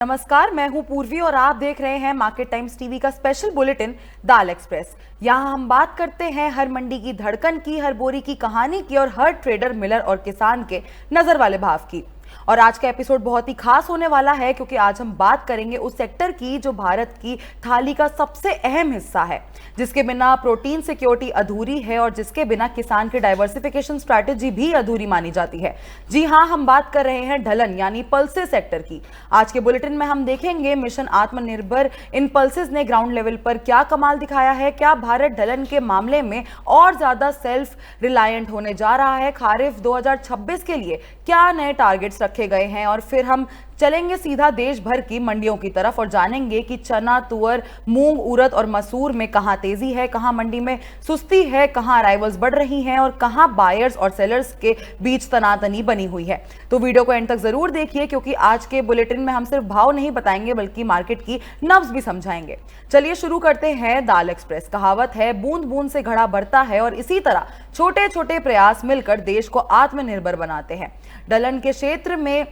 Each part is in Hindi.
नमस्कार, मैं हूं पूर्वी और आप देख रहे हैं मार्केट टाइम्स टीवी का स्पेशल बुलेटिन दाल एक्सप्रेस। यहां हम बात करते हैं हर मंडी की धड़कन की, हर बोरी की कहानी की और हर ट्रेडर, मिलर और किसान के नजर वाले भाव की। और आज का एपिसोड बहुत ही खास होने वाला है क्योंकि आज हम बात करेंगे उस सेक्टर की जो भारत की थाली का सबसे अहम हिस्सा है, जिसके बिना प्रोटीन सिक्योरिटी अधूरी है और जिसके बिना किसान की डाइवर्सिफिकेशन स्ट्रैटेजी भी अधूरी मानी जाती है। जी हां, हम बात कर रहे हैं ढलन यानी पल्सेस सेक्टर की। आज के बुलेटिन में हम देखेंगे मिशन आत्मनिर्भर इन पल्सेस ने ग्राउंड लेवल पर क्या कमाल दिखाया है, क्या भारत ढलन के मामले में और ज्यादा सेल्फ रिलायंट होने जा रहा है, खारिफ 2026 के लिए क्या नए टारगेट्स रखे गए हैं, और फिर हम चलेंगे सीधा देश भर की मंडियों की तरफ और जानेंगे कि चना, तुअर, मूंग, उड़द और मसूर में कहां तेजी है, कहां मंडी में सुस्ती है, कहां अराइवल्स बढ़ रही हैं और कहां बायर्स और सेलर्स के बीच तनातनी बनी हुई है। तो वीडियो को एंड तक जरूर देखिए क्योंकि आज के बुलेटिन में हम सिर्फ भाव नहीं बताएंगे बल्कि मार्केट की नब्ज भी समझाएंगे। चलिए शुरू करते हैं दाल एक्सप्रेस। कहावत है, बूंद बूंद से घड़ा भरता है और इसी तरह छोटे छोटे प्रयास मिलकर देश को आत्मनिर्भर बनाते हैं। ढलन के क्षेत्र में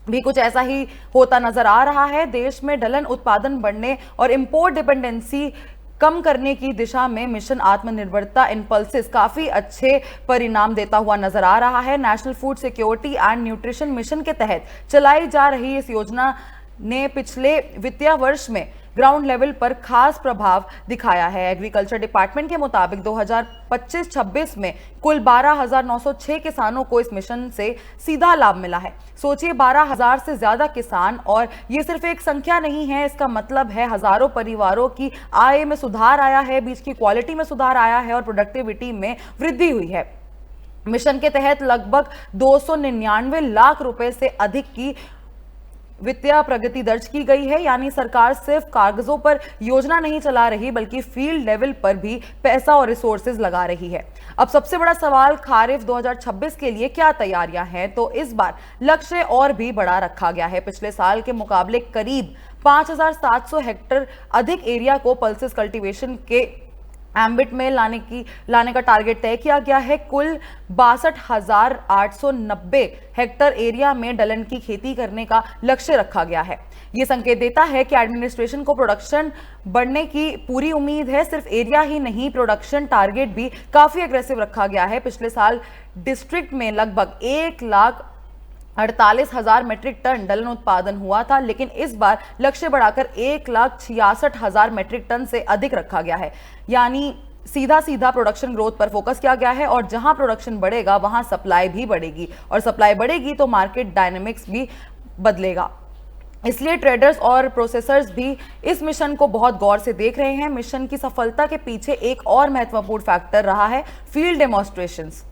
भी कुछ ऐसा ही होता नजर आ रहा है। देश में ढलन उत्पादन बढ़ने और इंपोर्ट डिपेंडेंसी कम करने की दिशा में मिशन आत्मनिर्भरता इन पल्सेस काफी अच्छे परिणाम देता हुआ नजर आ रहा है। National food security and nutrition mission के तहत चलाई जा रही इस योजना ने पिछले वित्तीय वर्ष में ग्राउंड लेवल पर खास प्रभाव दिखाया है। एग्रीकल्चर डिपार्टमेंट के मुताबिक 2025-26 में कुल 12,906 किसानों को इस मिशन से सीधा लाभ मिला है। सोचिए, 12,000 से ज्यादा किसान, और ये सिर्फ एक संख्या नहीं है, इसका मतलब है हजारों परिवारों की आय में सुधार आया है, बीज की क्वालिटी में सुधार आया है और प्रोडक्टिविटी में वृद्धि हुई है। मिशन के तहत लगभग 299 लाख रुपए से अधिक की वित्तीय प्रगति दर्ज की गई है। यानी सरकार सिर्फ कागजों पर योजना नहीं चला रही बल्कि फील्ड लेवल पर भी पैसा और रिसोर्सेज लगा रही है। अब सबसे बड़ा सवाल, खारिफ 2026 के लिए क्या तैयारियां हैं? तो इस बार लक्ष्य और भी बड़ा रखा गया है। पिछले साल के मुकाबले करीब 5,700 हेक्टेयर अधिक एरिया को पल्सेस कल्टीवेशन के एम्बिट में लाने का टारगेट तय किया गया है। कुल 62,890 हेक्टेयर एरिया में ढलन की खेती करने का लक्ष्य रखा गया है। यह संकेत देता है कि एडमिनिस्ट्रेशन को प्रोडक्शन बढ़ने की पूरी उम्मीद है। सिर्फ एरिया ही नहीं, प्रोडक्शन टारगेट भी काफी एग्रेसिव रखा गया है। पिछले साल डिस्ट्रिक्ट में लगभग 1,48,000 मेट्रिक टन ढलन उत्पादन हुआ था, लेकिन इस बार लक्ष्य बढ़ाकर 1,66,000 मेट्रिक टन से अधिक रखा गया है। यानी सीधा प्रोडक्शन ग्रोथ पर फोकस किया गया है और जहां प्रोडक्शन बढ़ेगा वहां सप्लाई भी बढ़ेगी और सप्लाई बढ़ेगी तो मार्केट डायनेमिक्स भी बदलेगा। इसलिए ट्रेडर्स और प्रोसेसर्स भी इस मिशन को बहुत गौर से देख रहे हैं। मिशन की सफलता के पीछे एक और महत्वपूर्ण फैक्टर रहा है फील्ड डेमोन्स्ट्रेशंस।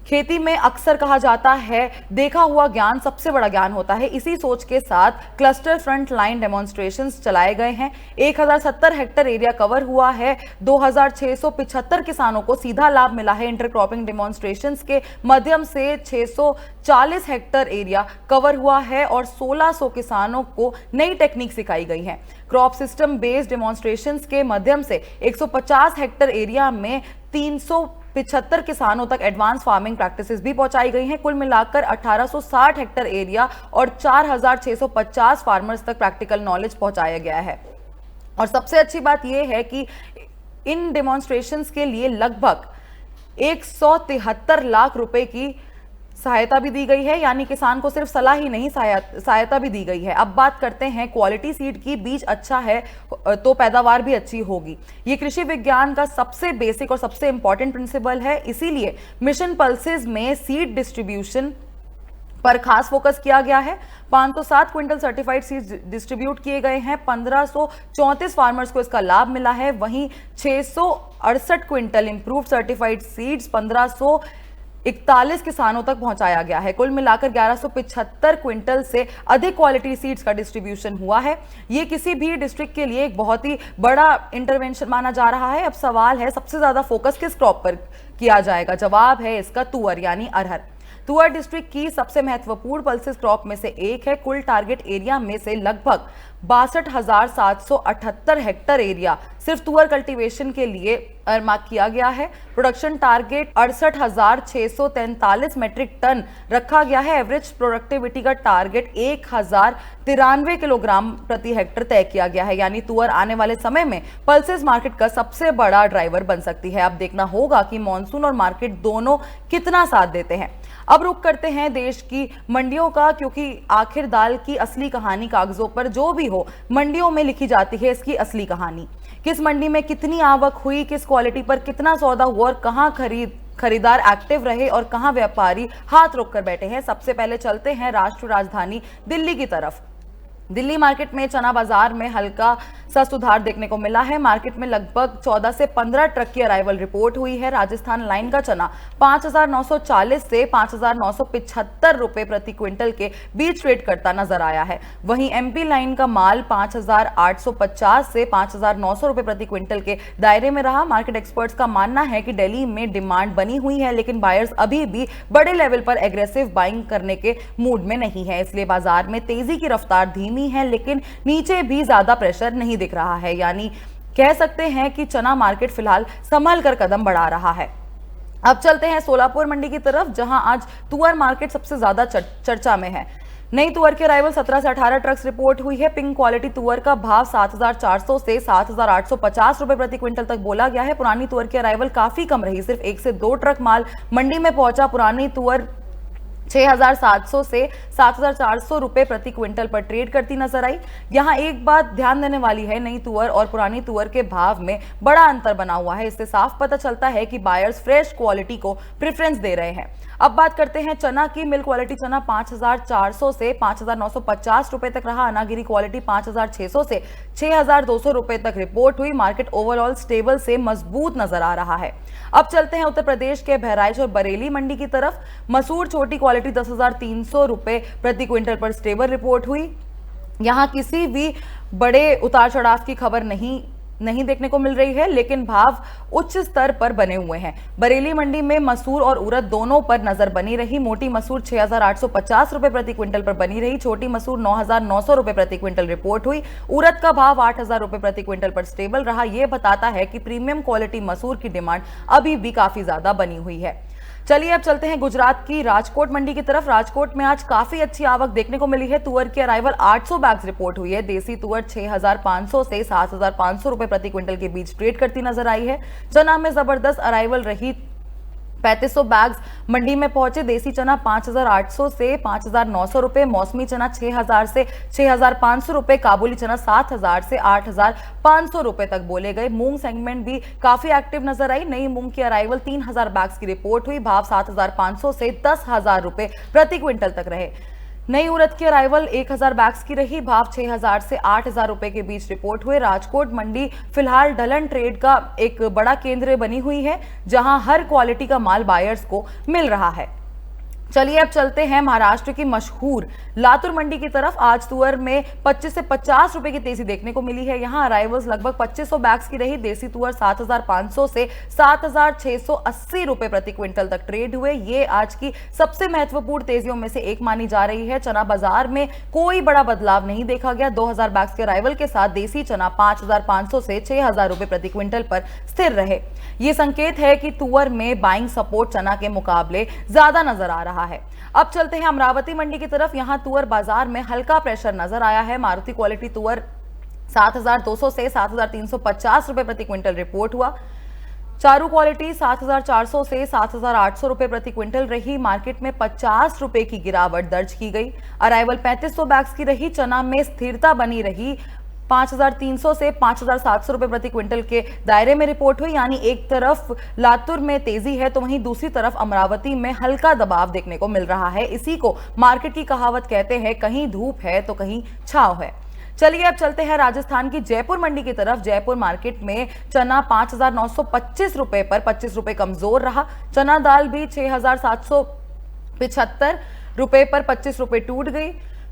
खेती में अक्सर कहा जाता है देखा हुआ ज्ञान सबसे बड़ा ज्ञान होता है। इसी सोच के साथ क्लस्टर फ्रंट लाइन डेमोन्स्ट्रेशंस चलाए गए हैं। 1,070 हेक्टेयर एरिया कवर हुआ है। 2,675 किसानों को सीधा लाभ मिला है। इंटरक्रॉपिंग डेमोन्स्ट्रेशंस के माध्यम से 640 हेक्टेयर एरिया कवर हुआ है और 1,600 किसानों को नई टेक्निक सिखाई गई है। क्रॉप सिस्टम बेस्ड डेमोन्स्ट्रेशंस के माध्यम से 150 हेक्टेयर एरिया में 375 किसानों तक एडवांस फार्मिंग प्रैक्टिसेस भी पहुंचाई गई हैं। कुल मिलाकर 1,860 हेक्टेयर एरिया और 4,650 फार्मर्स तक प्रैक्टिकल नॉलेज पहुंचाया गया है। और सबसे अच्छी बात यह है कि इन डेमोन्स्ट्रेशंस के लिए लगभग 173 लाख रुपए की सहायता भी दी गई है। यानी किसान को सिर्फ सलाह ही नहीं, सहायता भी दी गई है। अब बात करते हैं क्वालिटी सीड की। बीज अच्छा है तो पैदावार भी अच्छी होगी। ये कृषि विज्ञान का सबसे बेसिक और सबसे इंपॉर्टेंट प्रिंसिपल है। इसीलिए मिशन पल्सेस में सीड डिस्ट्रीब्यूशन पर खास फोकस किया गया है। 507 क्विंटल सर्टिफाइड सीड्स डिस्ट्रीब्यूट किए गए हैं। 1,534 फार्मर्स को इसका लाभ मिला है। वहीं 668 क्विंटल इंप्रूव्ड सर्टिफाइड सीड्स 1,541 किसानों तक पहुंचाया गया है। कुल मिलाकर 1,175 क्विंटल से अधिक क्वालिटी सीड्स का डिस्ट्रीब्यूशन हुआ है। यह किसी भी डिस्ट्रिक्ट के लिए एक बहुत ही बड़ा इंटरवेंशन माना जा रहा है। अब सवाल है, सबसे ज्यादा फोकस किस क्रॉप पर किया जाएगा? जवाब है इसका तुअर यानी अरहर। तुअर डिस्ट्रिक्ट की सबसे महत्वपूर्ण पल्सेस क्रॉप में से एक है। कुल टारगेट एरिया में से लगभग 62,778 हेक्टेयर एरिया सिर्फ तुअर कल्टीवेशन के लिए मार्क किया गया है। प्रोडक्शन टारगेट 68,643 मेट्रिक टन रखा गया है। एवरेज प्रोडक्टिविटी का टारगेट 1,093 किलोग्राम प्रति हेक्टेयर तय किया गया है। यानी तुअर आने वाले समय में पल्सेस मार्केट का सबसे बड़ा ड्राइवर बन सकती है। अब देखना होगा कि मॉनसून और मार्केट दोनों कितना साथ देते हैं। अब रुक करते हैं देश की मंडियों का, क्योंकि आखिर दाल की असली कहानी कागजों पर जो भी हो, मंडियों में लिखी जाती है इसकी असली कहानी। किस मंडी में कितनी आवक हुई, किस क्वालिटी पर कितना सौदा हुआ और कहां खरीदार एक्टिव रहे और कहां व्यापारी हाथ रोक कर बैठे हैं। सबसे पहले चलते हैं राष्ट्र राजधानी दिल्ली की तरफ। दिल्ली मार्केट में चना बाजार में हल्का सा सुधार देखने को मिला है। मार्केट में लगभग 14 से 15 ट्रक की अराइवल रिपोर्ट हुई है। राजस्थान लाइन का चना 5,940 से 5,975 रुपए प्रति क्विंटल के बीच ट्रेड करता नजर आया है। वहीं एमपी लाइन का माल 5,850 से 5,900 रुपए प्रति क्विंटल के दायरे में रहा। मार्केट एक्सपर्ट्स का मानना है कि दिल्ली में डिमांड बनी हुई है, लेकिन बायर्स अभी भी बड़े लेवल पर एग्रेसिव बाइंग करने के मूड में नहीं है, इसलिए बाजार में तेजी की रफ्तार धीमी है, लेकिन नीचे भी ज्यादा प्रेशर नहीं दिख रहा है। यानी कह सकते हैं कि चना मार्केट फिलहाल संभल कर कदम बढ़ा रहा है। अब चलते हैं सोलापुर मंडी की तरफ, जहां आज तुअर मार्केट सबसे ज्यादा चर्चा में है। नई तुअर के अराइवल 17 से 18 ट्रक्स रिपोर्ट हुई है। पिंक क्वालिटी तुअर का भाव 7,400 से 7,850 रुपए प्रति क्विंटल तक बोला गया है। पुरानी तुअर की अराइवल काफी कम रही, सिर्फ 1 से 2 ट्रक माल मंडी में पहुंचा। पुरानी तुअर 6,700 से 7,400 रुपए प्रति क्विंटल पर ट्रेड करती नजर आई। यहां एक बात ध्यान देने वाली है, नई तुअर और पुरानी तुअर के भाव में बड़ा अंतर बना हुआ है। इससे साफ पता चलता है कि बायर्स फ्रेश क्वालिटी को प्रेफरेंस दे रहे हैं। अब बात करते हैं चना की। मिल क्वालिटी चना 5,400 से 5,950 रुपए तक रहा। अनागिरी क्वालिटी 5,600 से 6,200 रुपए तक रिपोर्ट हुई। मार्केट ओवरऑल स्टेबल से मजबूत नजर आ रहा है। अब चलते हैं उत्तर प्रदेश के बहराइच और बरेली मंडी की तरफ। मसूर छोटी क्वालिटी 10,300 रुपए प्रति क्विंटल पर स्टेबल रिपोर्ट हुई। यहां किसी भी बड़े उतार चढ़ाव की खबर नहीं देखने को मिल रही है, लेकिन भाव उच्च स्तर पर बने हुए हैं। बरेली मंडी में मसूर और उड़द दोनों पर नजर बनी रही। मोटी मसूर 6,850 रुपए प्रति क्विंटल पर बनी रही। छोटी मसूर 9,900 रुपए प्रति क्विंटल रिपोर्ट हुई। उड़द का भाव 8,000 रुपए प्रति क्विंटल पर स्टेबल रहा। यह बताता है कि प्रीमियम क्वालिटी मसूर की डिमांड अभी भी काफी ज्यादा बनी हुई है। चलिए अब चलते हैं गुजरात की राजकोट मंडी की तरफ। राजकोट में आज काफी अच्छी आवक देखने को मिली है। तुअर की अराइवल 800 बैग्स रिपोर्ट हुई है। देसी तुअर 6,500 से 7,500 रुपए प्रति क्विंटल के बीच ट्रेड करती नजर आई है। चना में जबरदस्त अराइवल रही। 3500 बैग्स मंडी में पहुंचे। देसी चना 5,800 से 5,900 रुपए, मौसमी चना 6,000 से 6,500 रुपए, काबुली चना 7,000 से 8,500 रुपए तक बोले गए। मूंग सेगमेंट भी काफी एक्टिव नजर आई। नई मूंग की अराइवल 3,000 बैग्स की रिपोर्ट हुई। भाव 7,500 से 10,000 रुपए प्रति क्विंटल तक रहे। नई उड़द की अराइवल 1,000 बैग्स की रही। भाव 6,000 से 8,000 रुपए के बीच रिपोर्ट हुए। राजकोट मंडी फिलहाल ढलन ट्रेड का एक बड़ा केंद्र बनी हुई है, जहां हर क्वालिटी का माल बायर्स को मिल रहा है। चलिए अब चलते हैं महाराष्ट्र की मशहूर लातूर मंडी की तरफ। आज तुअर में 25 से 50 रुपए की तेजी देखने को मिली है। यहां अराइवल्स लगभग 2500 बैग्स की रही। देसी तुअर 7,500 से 7,680 रुपए प्रति क्विंटल तक ट्रेड हुए। ये आज की सबसे महत्वपूर्ण तेजियों में से एक मानी जा रही है। चना बाजार में कोई बड़ा बदलाव नहीं देखा गया। 2,000 बैग्स के अराइवल के साथ देसी चना 5,500 से 6,000 रुपए प्रति क्विंटल पर स्थिर रहे। ये संकेत है कि तुअर में बाइंग सपोर्ट चना के मुकाबले ज्यादा नजर आ रहा है। अब चलते हैं अमरावती मंडी की तरफ। यहां तुअर बाजार में हल्का प्रेशर नजर आया है। मारुति क्वालिटी तुअर 7,200 से 7,350 रुपए प्रति क्विंटल रिपोर्ट हुआ। चारू क्वालिटी 7,400 से 7,800 रुपए प्रति क्विंटल रही। मार्केट में 50 रुपए की गिरावट दर्ज की गई। अराइवल 3500 बैग्स की रही। चना में स्थिरता बनी रही। 5,300 से 5,700 रुपए प्रति क्विंटल के दायरे में रिपोर्ट हुई। यानी एक तरफ लातूर में तेजी है तो वहीं दूसरी तरफ अमरावती में हल्का दबाव देखने को मिल रहा है। इसी को मार्केट की कहावत कहते हैं, कहीं धूप है तो कहीं छांव है। चलिए अब चलते हैं राजस्थान की जयपुर मंडी की तरफ। जयपुर मार्केट में चना 5,925 रुपए पर 25 रुपए कमजोर रहा। चना दाल भी 6,775 रुपए पर 25 रुपए टूट गई।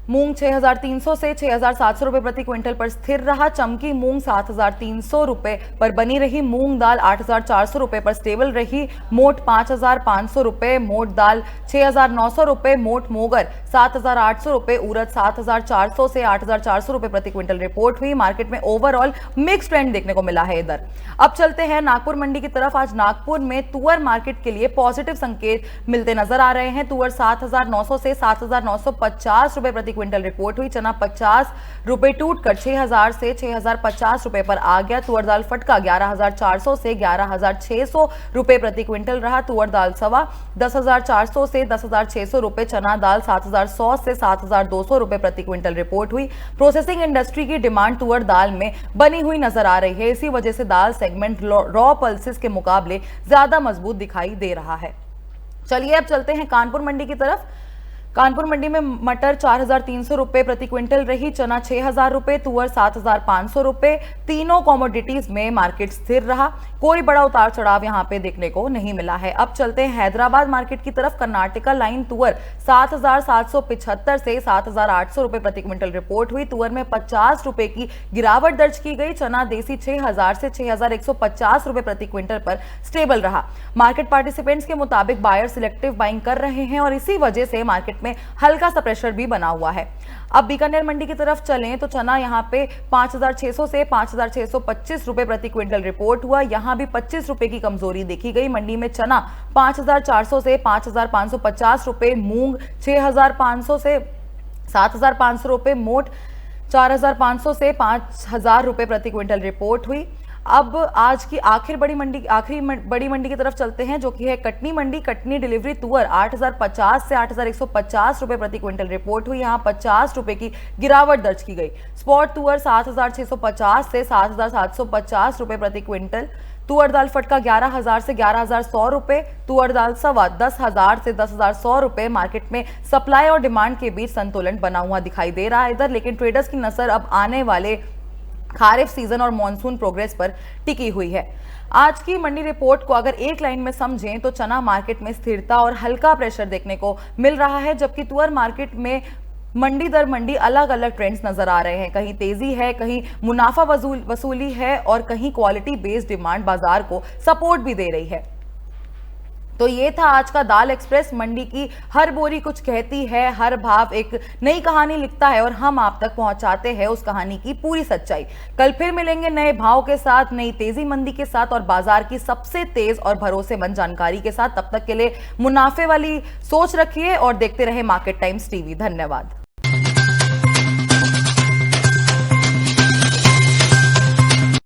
मूंग 6,300 से 6,700 रुपए प्रति क्विंटल पर स्थिर रहा। चमकी मूंग 7,300 रुपए पर बनी रही। मूंग दाल 8,400 रुपए पर स्टेबल रही। मोट 5,500 रुपए, मोट दाल 6,900 रुपए, मोट मोगर 7,800 रुपए, उड़द 7,400 से 8,400 रुपए प्रति क्विंटल रिपोर्ट हुई। मार्केट में ओवरऑल मिक्स ट्रेंड देखने को मिला है इधर। अब चलते हैं नागपुर मंडी की तरफ। आज नागपुर में तुअर मार्केट के लिए पॉजिटिव संकेत मिलते नजर आ रहे हैं। तुअर 7,900 से 7,950 रुपए प्रति क्विंटल रिपोर्ट हुई। चना 50 रुपए टूटकर 6,000 से 6,050 रुपए पर आ गया। तुअर दाल फटका 11,400 से 11,600 रुपए प्रति क्विंटल रहा। तुअर दाल सवा 10,400 से 10,600 रुपए। चना दाल 7,100 से 7,200 रुपए प्रति क्विंटल रिपोर्ट हुई। प्रोसेसिंग इंडस्ट्री की डिमांड तुअर दाल में बनी हुई नजर आ रही है। इसी वजह से दाल सेगमेंट रॉ पल्सेस के मुकाबले ज्यादा मजबूत दिखाई दे रहा है। चलिए अब चलते हैं कानपुर मंडी की तरफ। कानपुर मंडी में मटर 4,300 रुपए प्रति क्विंटल रही। चना 6,000 रुपए, तुअर 7,500 रुपए। तीनों कॉमोडिटीज में मार्केट स्थिर रहा। कोई बड़ा उतार चढ़ाव यहां पे देखने को नहीं मिला है। अब चलते हैं हैदराबाद मार्केट की तरफ। कर्नाटका लाइन तुअर 7,775 से 7,800 रुपए प्रति क्विंटल रिपोर्ट हुई। तुअर में 50 रुपए की गिरावट दर्ज की गई। चना देसी 6,000 से 6,150 रुपए प्रति क्विंटल पर स्टेबल रहा। मार्केट पार्टिसिपेंट्स के मुताबिक बायर सिलेक्टिव बाइंग कर रहे हैं और इसी वजह से मार्केट में हल्का सा प्रेशर भी बना हुआ है। अब बीकानेर मंडी की तरफ चलें तो चना यहां पे 5,600 से 5,625 रुपए प्रति क्विंटल रिपोर्ट हुआ। यहां भी 25 रुपए की कमजोरी देखी गई। मंडी में चना 5,400 से 5,550 रुपए, मूंग 6,500 से 7,500 रुपए, मोट 4,500 से 5,000 रुपए प्रति क्विंटल रिपोर्ट हुई। अब आज की आखिरी बड़ी मंडी की तरफ चलते हैं, जो कि है कटनी मंडी। कटनी डिलीवरी तुअर 8,050 से 8,150 रुपए प्रति क्विंटल रिपोर्ट हुई। यहां 50 रुपए की गिरावट दर्ज की गई। स्पॉट तुअर 7,650 से 7,750 रुपए प्रति क्विंटल। तुअर दाल फटका 11,000 से 11,100 रुपए। तुअर दाल सवा 10,000 से 10,100 रुपए। मार्केट में सप्लाई और डिमांड के बीच संतुलन बना हुआ दिखाई दे रहा है इधर, लेकिन ट्रेडर्स की नजर अब आने वाले खारिफ सीजन और मॉनसून प्रोग्रेस पर टिकी हुई है। आज की मंडी रिपोर्ट को अगर एक लाइन में समझें तो चना मार्केट में स्थिरता और हल्का प्रेशर देखने को मिल रहा है, जबकि तुअर मार्केट में मंडी दर मंडी अलग अलग ट्रेंड्स नजर आ रहे हैं। कहीं तेजी है, कहीं मुनाफा वसूली है और कहीं क्वालिटी बेस्ड डिमांड बाजार को सपोर्ट भी दे रही है। तो ये था आज का दाल एक्सप्रेस। मंडी की हर बोरी कुछ कहती है, हर भाव एक नई कहानी लिखता है और हम आप तक पहुंचाते हैं उस कहानी की पूरी सच्चाई। कल फिर मिलेंगे नए भाव के साथ, नई तेजी मंदी के साथ और बाजार की सबसे तेज और भरोसेमंद जानकारी के साथ। तब तक के लिए मुनाफे वाली सोच रखिए और देखते रहे मार्केट टाइम्स टीवी। धन्यवाद।